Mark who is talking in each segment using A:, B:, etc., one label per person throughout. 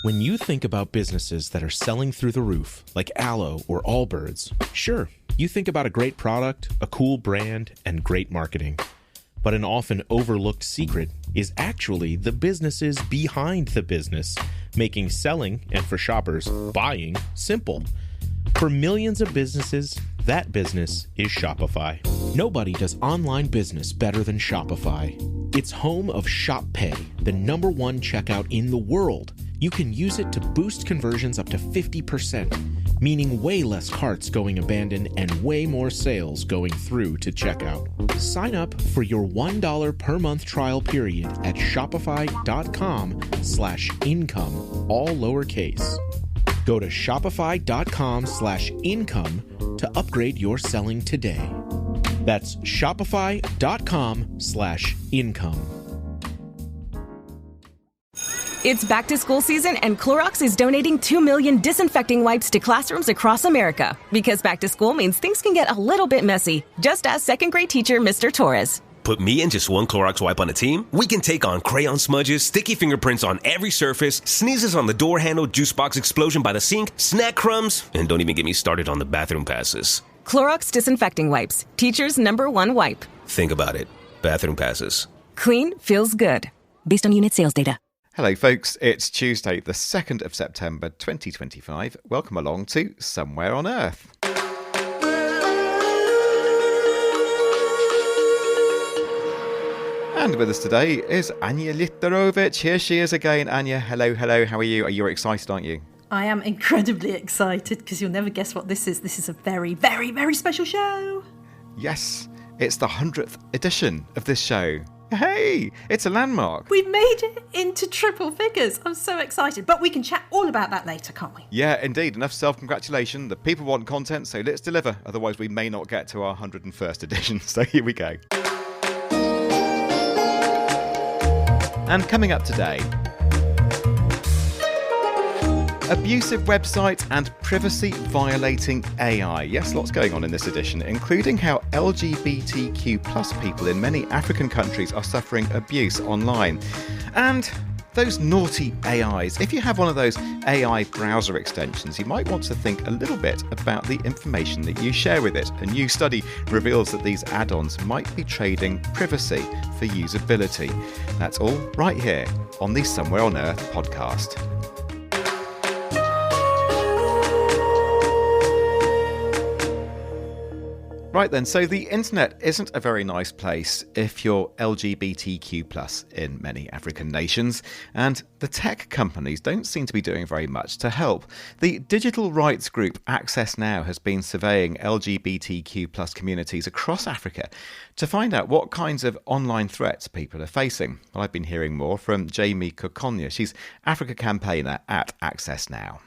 A: When you think about businesses that are selling through the roof, like Aloe or Allbirds, sure, you think about a great product, a cool brand, and great marketing. But an often overlooked secret is actually the businesses behind the business, making selling, and for shoppers, buying, simple. For millions of businesses, that business is Shopify. Nobody does online business better than Shopify. It's home of Shop Pay, the #1 checkout in the world. You can use it to boost conversions up to 50%, meaning way less carts going abandoned and way more sales going through to checkout. Sign up for your $1 per month trial period at shopify.com/income, all lowercase. Go to shopify.com/income to upgrade your selling today. That's shopify.com/income.
B: It's back to school season, and Clorox is donating 2 million disinfecting wipes to classrooms across America. Because back to school means things can get a little bit messy. Just ask second grade teacher Mr. Torres.
C: Put me and just one Clorox wipe on a team? We can take on crayon smudges, sticky fingerprints on every surface, sneezes on the door handle, juice box explosion by the sink, snack crumbs, and don't even get me started on the bathroom passes.
B: Clorox disinfecting wipes. Teacher's #1 wipe.
C: Think about it. Bathroom passes.
B: Clean feels good. Based on unit sales data.
D: Hello folks, it's Tuesday the 2nd of September 2025. Welcome along to Somewhere on Earth. And with us today is Anya Literovich. Here she is again. Anya, hello, how are you? You're excited, aren't you?
E: I am incredibly excited because you'll never guess what this is. This is a very, very, very special show.
D: Yes, it's the 100th edition of this show. Hey, it's a landmark.
E: We've made it into triple figures. I'm so excited. But we can chat all about that later, can't we?
D: Yeah, indeed. Enough self-congratulation. The people want content, so let's deliver. Otherwise, we may not get to our 101st edition. So here we go. And coming up today, abusive websites and privacy-violating AI. Yes, lots going on in this edition, including how LGBTQ plus people in many African countries are suffering abuse online. And those naughty AIs. If you have one of those AI browser extensions, you might want to think a little bit about the information that you share with it. A new study reveals that these add-ons might be trading privacy for usability. That's all right here on the Somewhere on Earth podcast. Right then, so the internet isn't a very nice place if you're LGBTQ+ in many African nations, and the tech companies don't seem to be doing very much to help. The digital rights group Access Now has been surveying LGBTQ+ communities across Africa to find out what kinds of online threats people are facing. Well, I've been hearing more from Jamie Kokonya. She's Africa campaigner at Access Now.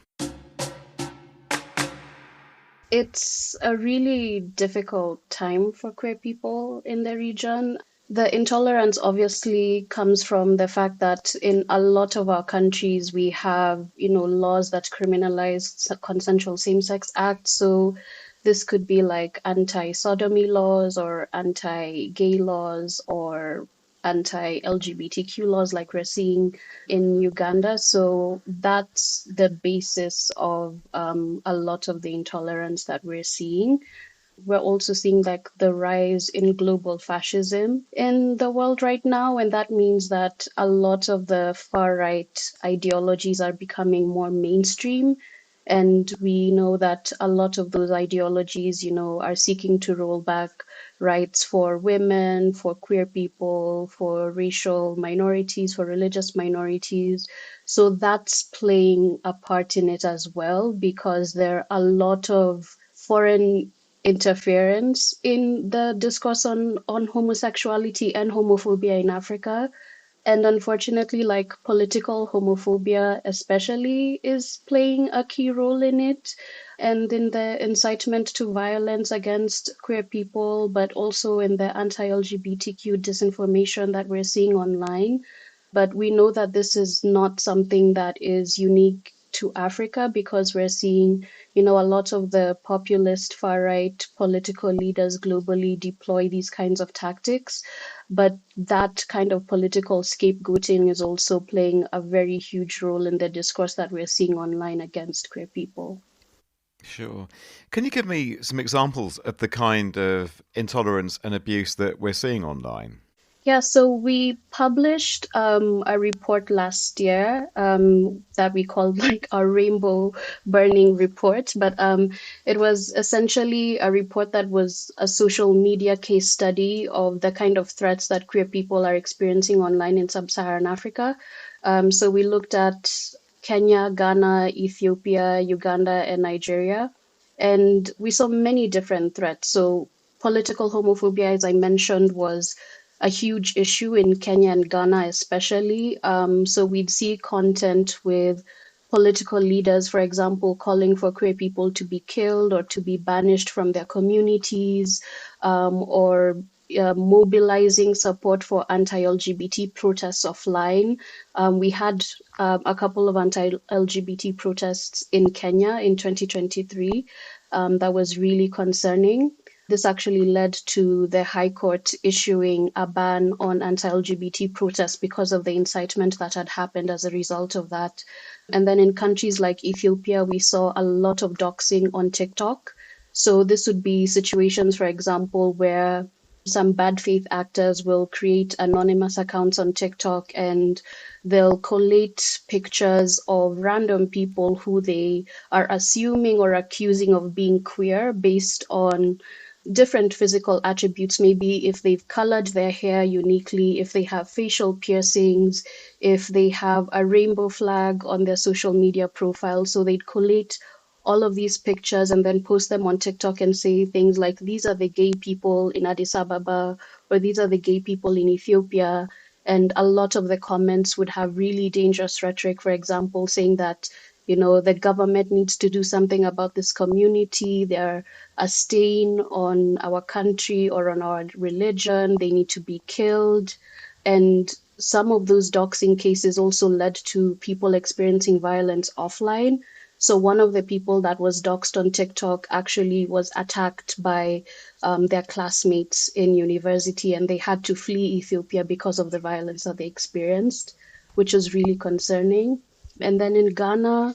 F: It's a really difficult time for queer people in the region. The intolerance obviously comes from the fact that in a lot of our countries, we have, laws that criminalize consensual same-sex acts. So this could be like anti-sodomy laws or anti-gay laws or anti-LGBTQ laws like we're seeing in Uganda. So that's the basis of a lot of the intolerance that we're seeing. We're also seeing like the rise in global fascism in the world right now. And that means that a lot of the far-right ideologies are becoming more mainstream. And we know that a lot of those ideologies, are seeking to roll back rights for women, for queer people, for racial minorities, for religious minorities. So that's playing a part in it as well, because there are a lot of foreign interference in the discourse on homosexuality and homophobia in Africa. And unfortunately, like political homophobia especially is playing a key role in it and in the incitement to violence against queer people, but also in the anti-LGBTQ disinformation that we're seeing online. But we know that this is not something that is unique to Africa because we're seeing, a lot of the populist far-right political leaders globally deploy these kinds of tactics. But that kind of political scapegoating is also playing a very huge role in the discourse that we're seeing online against queer people.
D: Sure. Can you give me some examples of the kind of intolerance and abuse that we're seeing online?
F: Yeah, so we published a report last year that we called like our rainbow burning report, but it was essentially a report that was a social media case study of the kind of threats that queer people are experiencing online in sub-Saharan Africa. So we looked at Kenya, Ghana, Ethiopia, Uganda, and Nigeria, and we saw many different threats. So political homophobia, as I mentioned, was a huge issue in Kenya and Ghana, especially. So we'd see content with political leaders, for example, calling for queer people to be killed or to be banished from their communities, or mobilizing support for anti-LGBT protests offline. We had a couple of anti-LGBT protests in Kenya in 2023 that was really concerning. This actually led to the High Court issuing a ban on anti-LGBT protests because of the incitement that had happened as a result of that. And then in countries like Ethiopia, we saw a lot of doxing on TikTok. So this would be situations, for example, where some bad faith actors will create anonymous accounts on TikTok and they'll collate pictures of random people who they are assuming or accusing of being queer based on different physical attributes, maybe if they've colored their hair uniquely, if they have facial piercings, if they have a rainbow flag on their social media profile. So they'd collate all of these pictures and then post them on TikTok and say things like, these are the gay people in Addis Ababa, or these are the gay people in Ethiopia. And a lot of the comments would have really dangerous rhetoric, for example, saying that the government needs to do something about this community. They're a stain on our country or on our religion. They need to be killed. And some of those doxing cases also led to people experiencing violence offline. So one of the people that was doxed on TikTok actually was attacked by their classmates in university, and they had to flee Ethiopia because of the violence that they experienced, which was really concerning. And then in Ghana,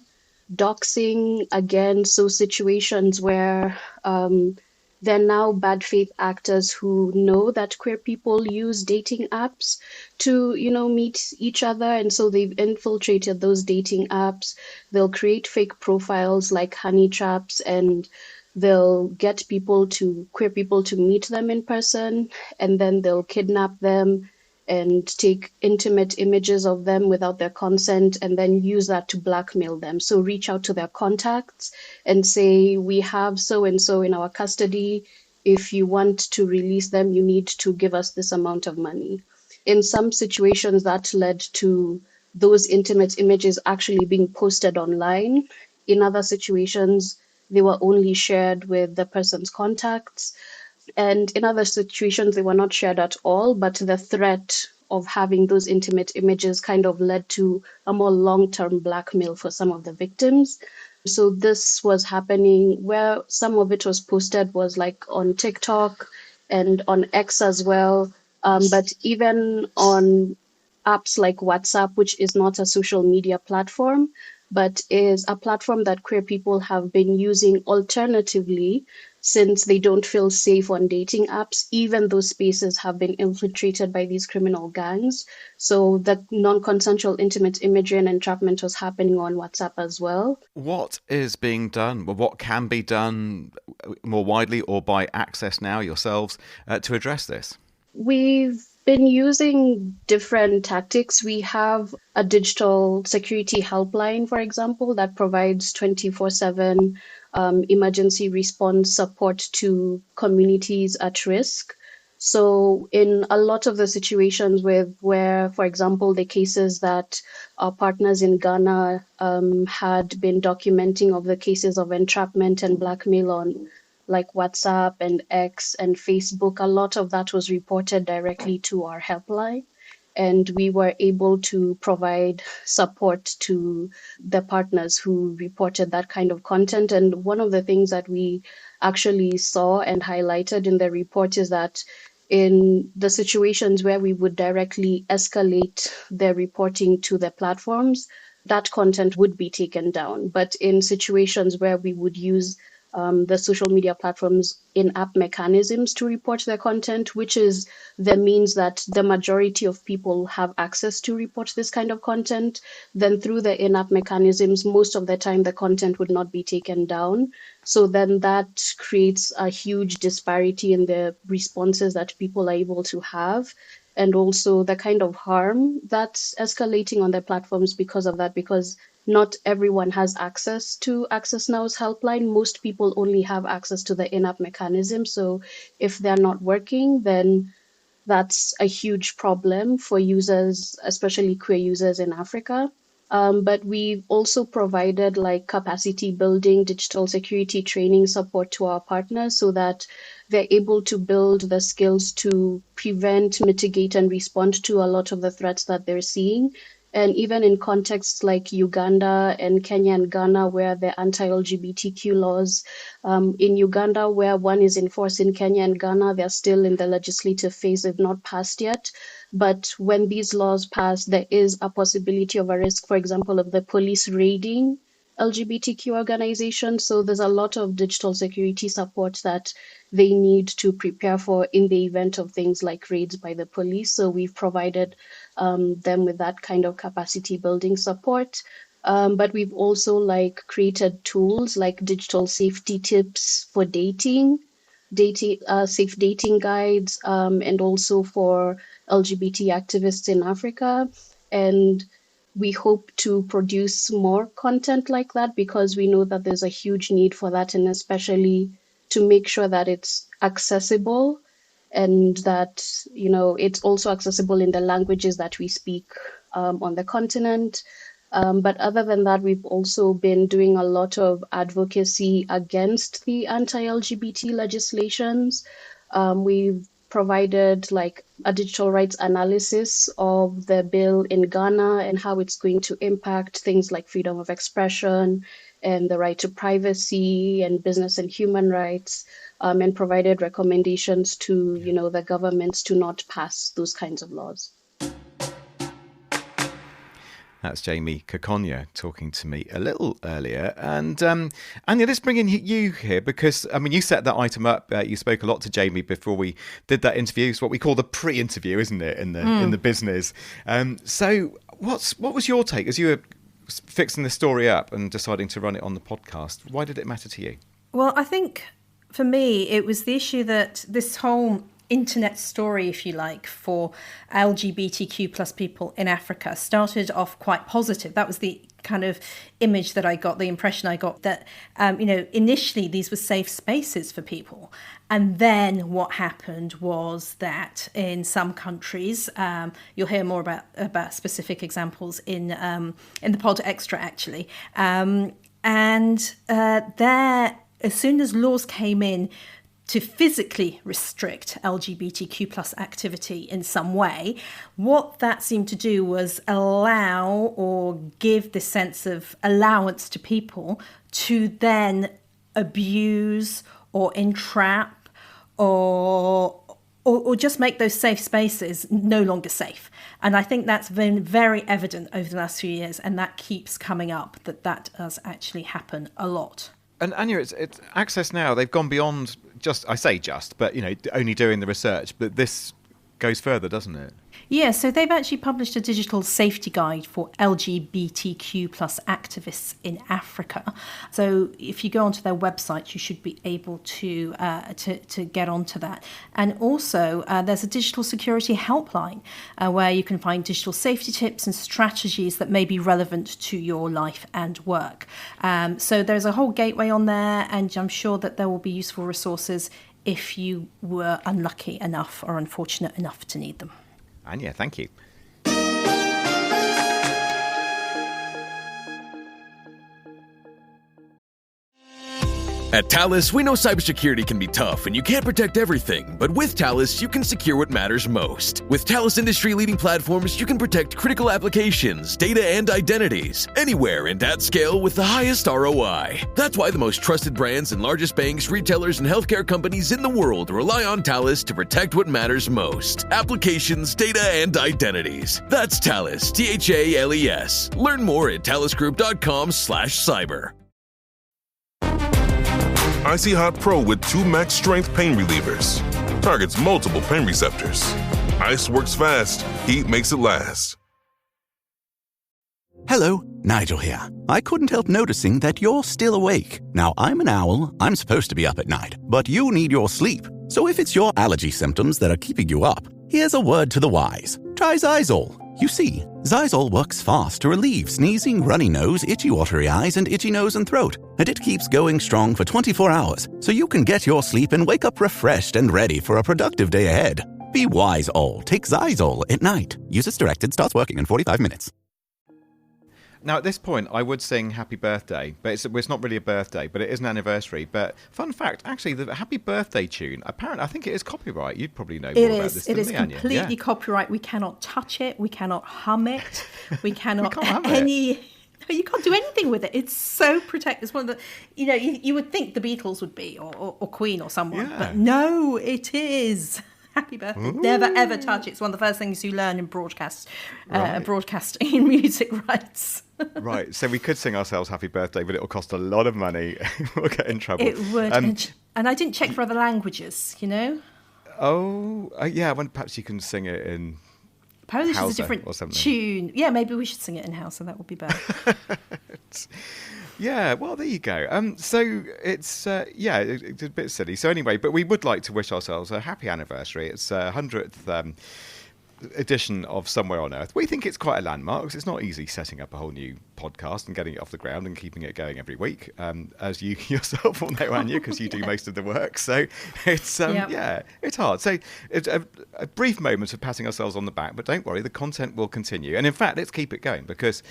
F: doxing again, so situations where there are now bad faith actors who know that queer people use dating apps to, meet each other. And so they've infiltrated those dating apps. They'll create fake profiles like honey traps, and they'll get queer people to meet them in person, and then they'll kidnap them and take intimate images of them without their consent and then use that to blackmail them. So reach out to their contacts and say, we have so-and-so in our custody. If you want to release them, you need to give us this amount of money. In some situations, that led to those intimate images actually being posted online. In other situations, they were only shared with the person's contacts. And in other situations, they were not shared at all, but the threat of having those intimate images kind of led to a more long-term blackmail for some of the victims. So this was happening where some of it was posted was like on TikTok and on X as well. But even on apps like WhatsApp, which is not a social media platform, but is a platform that queer people have been using alternatively since they don't feel safe on dating apps. Even those spaces have been infiltrated by these criminal gangs. So the non-consensual intimate imagery and entrapment was happening on WhatsApp as well.
D: What is being done, or what can be done more widely or by Access Now yourselves to address this? We've
F: been using different tactics. We have a digital security helpline, for example, that provides 24/7 emergency response support to communities at risk. So in a lot of the situations where, for example, the cases that our partners in Ghana had been documenting of the cases of entrapment and blackmail on like WhatsApp and X and Facebook, a lot of that was reported directly to our helpline. And we were able to provide support to the partners who reported that kind of content. And one of the things that we actually saw and highlighted in the report is that in the situations where we would directly escalate the reporting to the platforms, that content would be taken down. But in situations where we would use the social media platforms in-app mechanisms to report their content, which is the means that the majority of people have access to report this kind of content, then through the in-app mechanisms, most of the time the content would not be taken down. So then that creates a huge disparity in the responses that people are able to have, and also the kind of harm that's escalating on the platforms because of that, because not everyone has access to Access Now's helpline. Most people only have access to the in-app mechanism. So if they're not working, then that's a huge problem for users, especially queer users in Africa. But we've also provided like capacity building, digital security training support to our partners so that they're able to build the skills to prevent, mitigate, and respond to a lot of the threats that they're seeing. And even in contexts like Uganda and Kenya and Ghana, where the anti-LGBTQ laws in Uganda, where one is enforced, in Kenya and Ghana, they're still in the legislative phase, they've not passed yet. But when these laws pass, there is a possibility of a risk, for example, of the police raiding LGBTQ organizations. So there's a lot of digital security support that they need to prepare for in the event of things like raids by the police. So we've provided them with that kind of capacity building support. But we've also like created tools like digital safety tips for dating, safe dating guides, and also for LGBT activists in Africa. And we hope to produce more content like that because we know that there's a huge need for that, and especially to make sure that it's accessible and that, you know, it's also accessible in the languages that we speak on the continent. But other than that, we've also been doing a lot of advocacy against the anti-LGBT legislations. We've provided like a digital rights analysis of the bill in Ghana and how it's going to impact things like freedom of expression and the right to privacy and business and human rights, and provided recommendations to, you know, the governments to not pass those kinds of laws.
D: That's Jamie Kokonya talking to me a little earlier. And Anya, let's bring in you here because, I mean, you set that item up. You spoke a lot to Jamie before we did that interview. It's what we call the pre-interview, isn't it, in the business? So what was your take as you were fixing the story up and deciding to run it on the podcast? Why did it matter to you?
E: Well, I think for me, it was the issue that this whole internet story, if you like, for LGBTQ plus people in Africa started off quite positive. That was the kind of image that I got, the impression I got that, initially these were safe spaces for people. And then what happened was that in some countries, you'll hear more about specific examples in the pod extra, actually. There, as soon as laws came in to physically restrict LGBTQ plus activity in some way, what that seemed to do was allow or give this sense of allowance to people to then abuse or entrap or just make those safe spaces no longer safe. And I think that's been very evident over the last few years, and that keeps coming up, that does actually happen a lot.
D: And Anya, it's Access Now, they've gone beyond but, you know, only doing the research. But this goes further, doesn't it?
E: Yeah, so they've actually published a digital safety guide for LGBTQ plus activists in Africa. So if you go onto their website, you should be able to get onto that. And also, there's a digital security helpline where you can find digital safety tips and strategies that may be relevant to your life and work. So there's a whole gateway on there, and I'm sure that there will be useful resources if you were unlucky enough or unfortunate enough to need them.
D: Anya, thank you.
G: At Talis, we know cybersecurity can be tough and you can't protect everything, but with Talis, you can secure what matters most. With Talis industry-leading platforms, you can protect critical applications, data, and identities, anywhere and at scale with the highest ROI. That's why the most trusted brands and largest banks, retailers, and healthcare companies in the world rely on Talis to protect what matters most. Applications, data, and identities. That's Talis, T-H-A-L-E-S. Learn more at talisgroup.com/cyber.
H: Icy Hot Pro with 2 max strength pain relievers. Targets multiple pain receptors. Ice works fast. Heat makes it last.
I: Hello, Nigel here. I couldn't help noticing that you're still awake. Now, I'm an owl. I'm supposed to be up at night. But you need your sleep. So if it's your allergy symptoms that are keeping you up, here's a word to the wise. Try Xyzal. You see, Xyzal works fast to relieve sneezing, runny nose, itchy watery eyes, and itchy nose and throat. And it keeps going strong for 24 hours, so you can get your sleep and wake up refreshed and ready for a productive day ahead. Be wise, all. Take Xyzal at night. Use as directed. Starts working in 45 minutes.
D: Now, at this point, I would sing Happy Birthday, but it's not really a birthday, but it is an anniversary. But fun fact, actually, the Happy Birthday tune, apparently, I think it is copyright. You'd probably know more about this than me, Anya.
E: It is completely copyright. We cannot touch it. We cannot hum it. We cannot
D: We can't hum it.
E: No, you can't do anything with it. It's so protected. It's one of the, you would think the Beatles would be, or Queen or someone, but no, it is. Happy birthday. Ooh. Never, ever touch it. It's one of the first things you learn in broadcasting music rights.
D: Right. So we could sing ourselves Happy Birthday, but it'll cost a lot of money. We'll get in trouble.
E: It would. And I didn't check for other languages,
D: Oh, yeah. Well, perhaps you can sing it in
E: Polish
D: Hausa
E: is a different
D: or something.
E: tune. Yeah, maybe we should sing it in Hausa. That would be better.
D: Yeah, well, there you go. So it's, it's a bit silly. So anyway, but we would like to wish ourselves a happy anniversary. It's 100th edition of Somewhere on Earth. We think it's quite a landmark because it's not easy setting up a whole new podcast and getting it off the ground and keeping it going every week, as you yourself will know, Anya, because you do most of the work. So it's, it's hard. So it's a brief moment of patting ourselves on the back, but don't worry, the content will continue. And in fact, let's keep it going because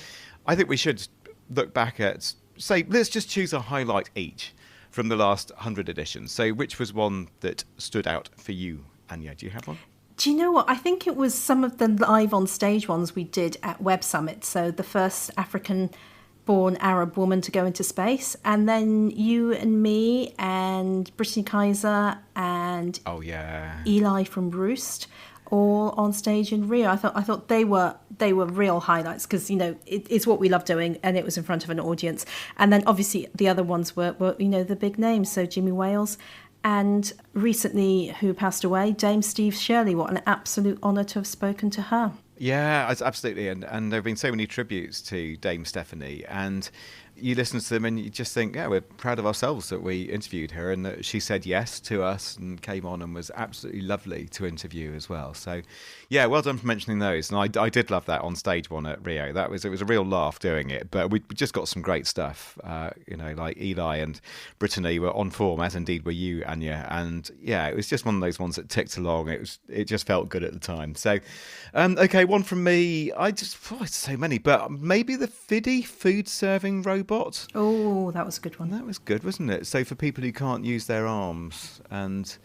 D: I think we should look back at, say, let's just choose a highlight each from the last 100 editions. So which was one that stood out for you, Anya? Do you have one?
E: Do you know what? I think it was some of the live on stage ones we did at Web Summit. So the first African-born Arab woman to go into space. And then you and me and Brittany Kaiser and Eli from Roost all on stage in Rio. I thought they were real highlights because it's what we love doing, and it was in front of an audience. And then obviously the other ones were the big names. So Jimmy Wales, and recently who passed away, Dame Steve Shirley. What an absolute honour to have spoken to her. Yeah,
D: absolutely. And there have been so many tributes to Dame Stephanie, and you listen to them and you just think, yeah, we're proud of ourselves that we interviewed her and that she said yes to us and came on and was absolutely lovely to interview as well. So, yeah, well done for mentioning those. And I did love that on stage one at Rio. It was a real laugh doing it, but we just got some great stuff. Like Eli and Brittany were on form, as indeed were you, Anya. And yeah, it was just one of those ones that ticked along. It just felt good at the time. So, okay, one from me. So many, but maybe the Fiddy food serving robot.
E: Oh, that was a good one.
D: That was good, wasn't it? So for people who can't use their arms, and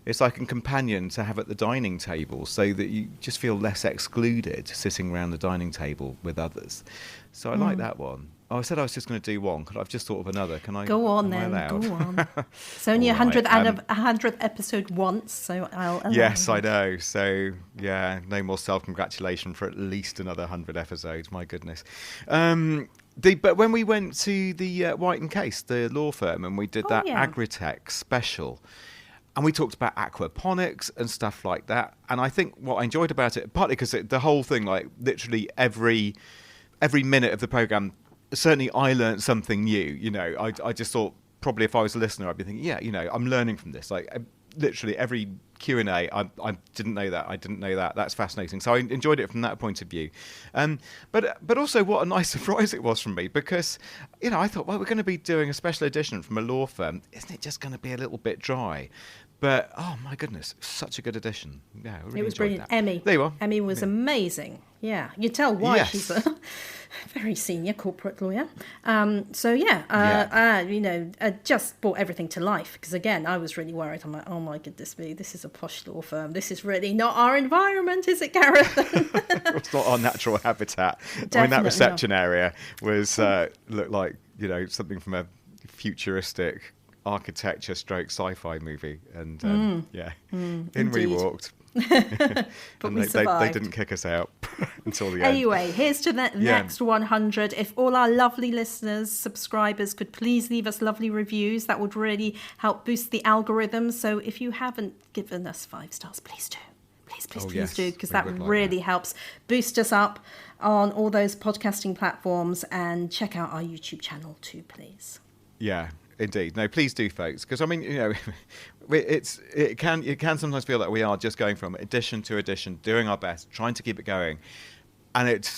D: it's like a companion to have at the dining table so that you just feel less excluded sitting around the dining table with others. So I like that one. Oh, I said I was just going to do one. I've just thought of another. Can I?
E: Go on then. Go on. It's only 100th episode once, so I'll.
D: Yes, I know. So yeah, no more self-congratulation for at least another 100 episodes. My goodness. But when we went to the White and Case, the law firm, and we did that Agritech special, and we talked about aquaponics and stuff like that, and I think what I enjoyed about it, partly because the whole thing, like literally every minute of the programme, certainly I learned something new. I just thought probably if I was a listener, I'd be thinking, I'm learning from this. Like literally every Q&A, I didn't know that. I didn't know that. That's fascinating. So I enjoyed it from that point of view. But also what a nice surprise it was from me because, I thought, well, we're going to be doing a special edition from a law firm. Isn't it just going to be a little bit dry? But, oh my goodness, such a good edition. Yeah, I really
E: It was
D: enjoyed
E: brilliant.
D: that.
E: Emmy.
D: There you are.
E: Emmy was amazing. Yeah, you tell why
D: Yes.
E: she's a very senior corporate lawyer. I just brought everything to life because, again, I was really worried. I'm like, oh my goodness me, this is a posh law firm. This is really not our environment, is it, Gareth?
D: It's not our natural habitat.
E: Definitely
D: I mean, that reception area was looked like, something from a futuristic architecture stroke sci-fi movie. And in we walked.
E: But
D: and
E: we
D: they
E: survived.
D: didn't kick us out until the end.
E: Anyway, here's to the next 100. If all our lovely listeners, subscribers could please leave us lovely reviews, that would really help boost the algorithm. So if you haven't given us 5 stars, please do. Please do, because that really helps boost us up on all those podcasting platforms, and check out our YouTube channel too, please.
D: Yeah, indeed. No, please do, folks, because I mean, it can sometimes feel like we are just going from edition to edition, doing our best, trying to keep it going, and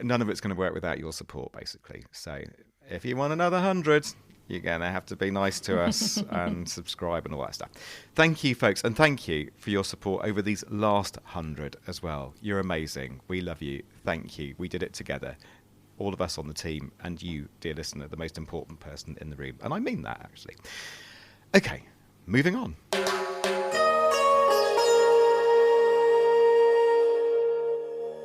D: none of it's going to work without your support, basically. So if you want another 100, you're going to have to be nice to us and subscribe and all that stuff. Thank you, folks, and thank you for your support over these last 100 as well. You're amazing. We love you. Thank you. We did it together. All of us on the team, and you, dear listener, the most important person in the room. And I mean that, actually. Okay, moving on.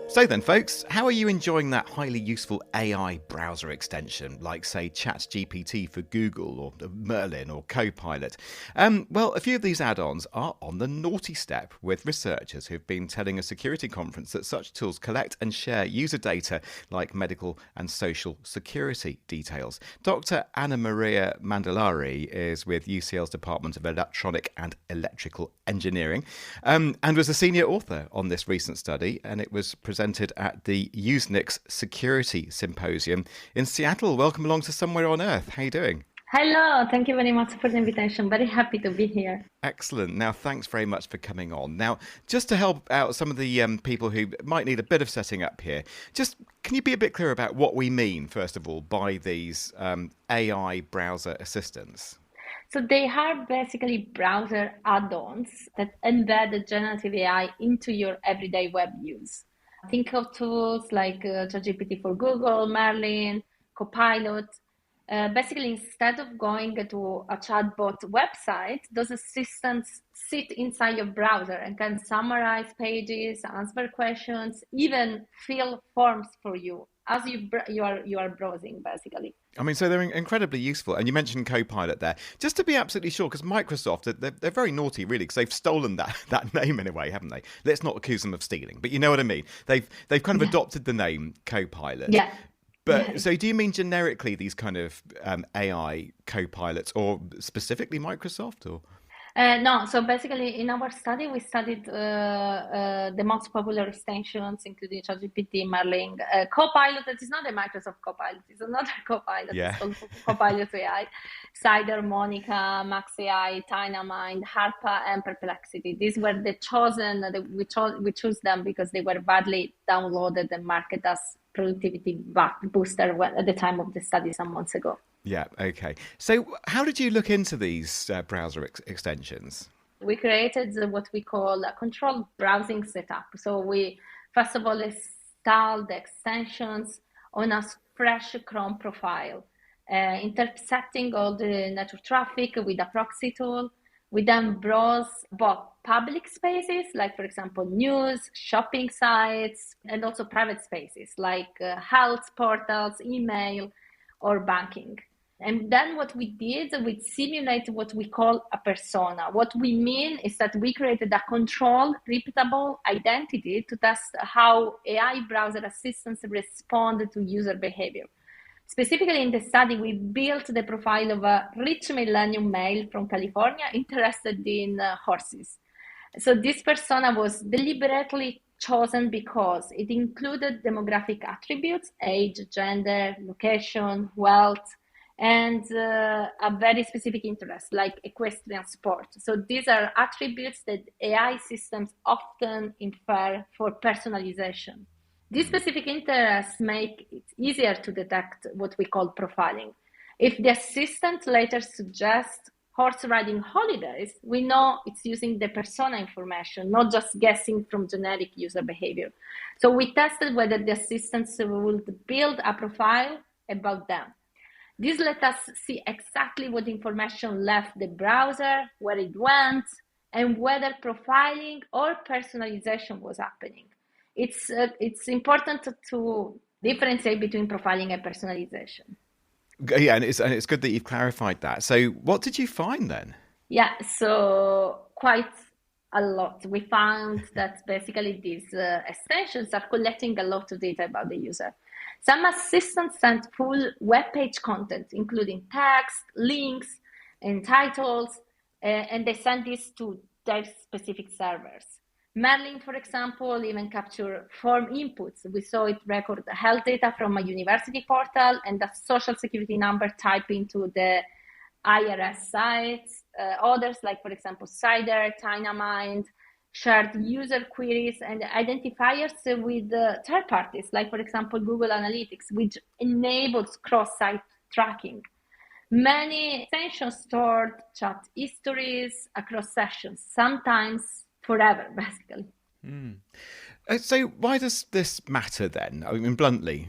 D: So then, folks, how are you enjoying that highly useful AI browser extension, like, say, ChatGPT for Google, or Merlin, or Copilot? Well, a few of these add-ons are on the naughty step, with researchers who've been telling a security conference that such tools collect and share user data like medical and social security details. Dr. Anna Maria Mandalari is with UCL's Department of Electronic and Electrical Engineering, and was a senior author on this recent study, and it was presented at the Usenix Security Symposium in Seattle. Welcome along to Somewhere on Earth. How are you doing?
J: Hello, thank you very much for the invitation. Very happy to be here.
D: Excellent. Now, thanks very much for coming on. Now, just to help out some of the people who might need a bit of setting up here, can you be a bit clearer about what we mean, first of all, by these AI browser assistants?
J: So they are basically browser add-ons that embed the generative AI into your everyday web use. Think of tools like ChatGPT for Google, Merlin, Copilot. Basically, instead of going to a chatbot website, those assistants sit inside your browser and can summarize pages, answer questions, even fill forms for you as you are browsing, basically.
D: I mean, so they're incredibly useful. And you mentioned Copilot there. Just to be absolutely sure, because Microsoft, they're very naughty, really, because they've stolen that name in a way, haven't they? Let's not accuse them of stealing, but you know what I mean. They've kind of adopted the name Copilot.
J: Yeah.
D: But so do you mean generically these kind of AI Copilots, or specifically Microsoft, or?
J: No, so basically in our study, we studied the most popular extensions, including ChatGPT, Merlin, Copilot. That is not a Microsoft Copilot, it's another Copilot. Yeah. It's called Copilot AI, Cider, Monica, Max AI, Dynamind, Harpa, and Perplexity. These were the chosen, we chose them because they were badly downloaded and marketed as productivity booster at the time of the study some months ago.
D: Yeah, okay. So how did you look into these browser extensions?
J: We created what we call a controlled browsing setup. So we, first of all, installed the extensions on a fresh Chrome profile, intercepting all the network traffic with a proxy tool. We then browse both public spaces, like, for example, news, shopping sites, and also private spaces, like health portals, email, or banking. And then what we did, we simulated what we call a persona. What we mean is that we created a controlled, repeatable identity to test how AI browser assistants respond to user behavior. Specifically in the study, we built the profile of a rich millennium male from California interested in horses. So this persona was deliberately chosen because it included demographic attributes, age, gender, location, wealth, and a very specific interest like equestrian sport. So these are attributes that AI systems often infer for personalization. These specific interests make it easier to detect what we call profiling. If the assistant later suggests horse riding holidays, we know it's using the persona information, not just guessing from generic user behavior. So we tested whether the assistants would build a profile about them. This let us see exactly what information left the browser, where it went, and whether profiling or personalization was happening. It's important to differentiate between profiling and personalization.
D: Yeah, and it's good that you've clarified that. So what did you find then?
J: Yeah, so quite a lot. We found that basically these extensions are collecting a lot of data about the user. Some assistants send full web page content, including text, links, and titles, and they send this to their specific servers. Merlin, for example, even capture form inputs. We saw it record health data from a university portal and the social security number typed into the IRS sites. Others, like, for example, Cider, Dynamind, shared user queries and identifiers with third parties, like, for example, Google Analytics, which enables cross-site tracking. Many extensions stored chat histories across sessions, sometimes forever, basically.
D: So why does this matter then? I mean, bluntly,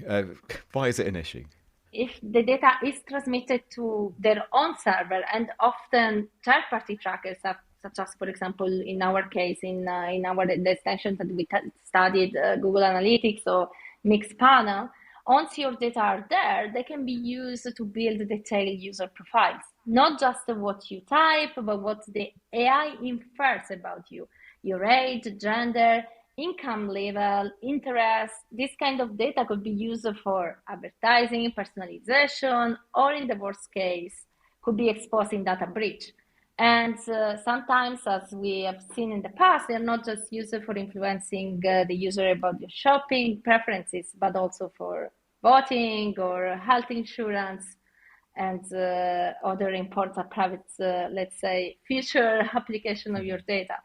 D: why is it an issue?
J: If the data is transmitted to their own server, and often third-party trackers, such as, for example, in our case, the extension that we studied, Google Analytics or Mixpanel, once your data are there, they can be used to build detailed user profiles. Not just what you type, but what the AI infers about you. Your age, gender, income level, interest. This kind of data could be used for advertising, personalization, or in the worst case, could be exposing data breach. And sometimes, as we have seen in the past, they're not just used for influencing the user about their shopping preferences, but also for voting or health insurance and other important private, let's say, future application of your data.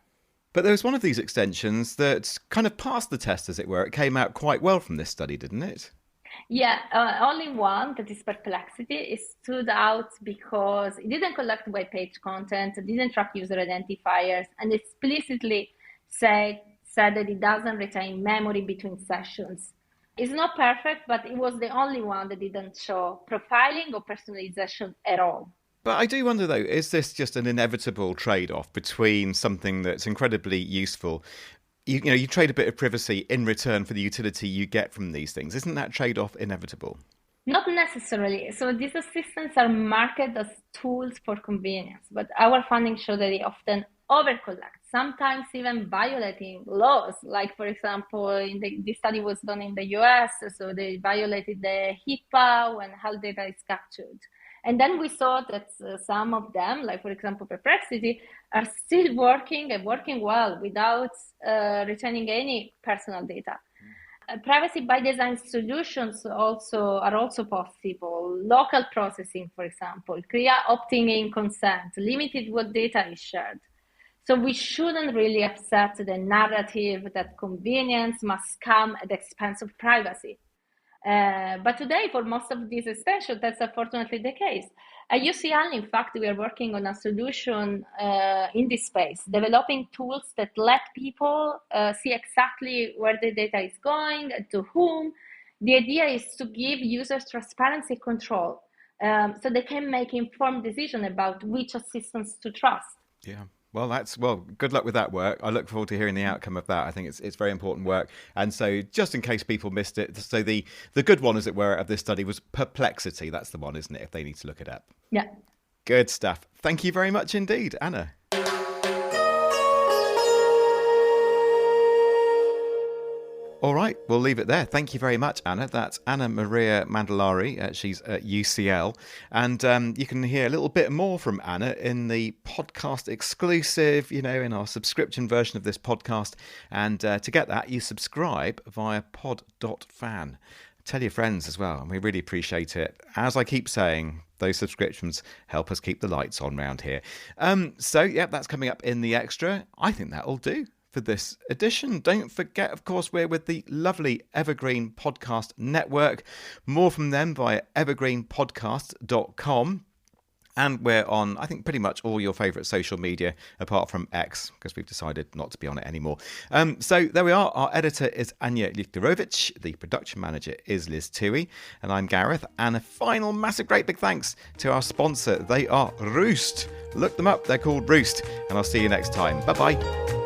D: But there was one of these extensions that kind of passed the test, as it were. It came out quite well from this study, didn't it?
J: Yeah, only one, that is Perplexity. It stood out because it didn't collect web page content, it didn't track user identifiers, and explicitly said that it doesn't retain memory between sessions. It's not perfect, but it was the only one that didn't show profiling or personalization at all.
D: But I do wonder, though, is this just an inevitable trade-off between something that's incredibly useful? You trade a bit of privacy in return for the utility you get from these things. Isn't that trade-off inevitable?
J: Not necessarily. So these assistants are marketed as tools for convenience, but our findings show that they often overcollect, sometimes even violating laws. Like, for example, this study was done in the US, so they violated the HIPAA when health data is captured. And then we saw that some of them, like, for example, Perplexity, are still working and working well without retaining any personal data. Privacy by design solutions are also possible. Local processing, for example, clear opting in consent, limited what data is shared. So we shouldn't really upset the narrative that convenience must come at the expense of privacy. But today, for most of these extensions, that's unfortunately the case. At UCL, in fact, we are working on a solution in this space, developing tools that let people see exactly where the data is going, to whom. The idea is to give users transparency control so they can make informed decisions about which assistants to trust.
D: Yeah. Well, good luck with that work. I look forward to hearing the outcome of that. I think it's very important work. And so just in case people missed it, so the good one, as it were, of this study was Perplexity. That's the one, isn't it, if they need to look it up?
J: Yeah.
D: Good stuff. Thank you very much indeed, Anna. All right, we'll leave it there. Thank you very much, Anna. That's Anna Maria Mandalari. She's at UCL. And you can hear a little bit more from Anna in the podcast exclusive, in our subscription version of this podcast. And to get that, you subscribe via pod.fan. Tell your friends as well, and we really appreciate it. As I keep saying, those subscriptions help us keep the lights on round here. That's coming up in the extra. I think that'll do for this edition. Don't forget, of course, we're with the lovely Evergreen Podcast Network. More from them via evergreenpodcast.com. And we're on, I think, pretty much all your favourite social media, apart from X, because we've decided not to be on it anymore. So there we are. Our editor is Anya Lichterowicz. The production manager is Liz Toohey. And I'm Gareth. And a final massive, great big thanks to our sponsor. They are Roost. Look them up. They're called Roost. And I'll see you next time. Bye-bye.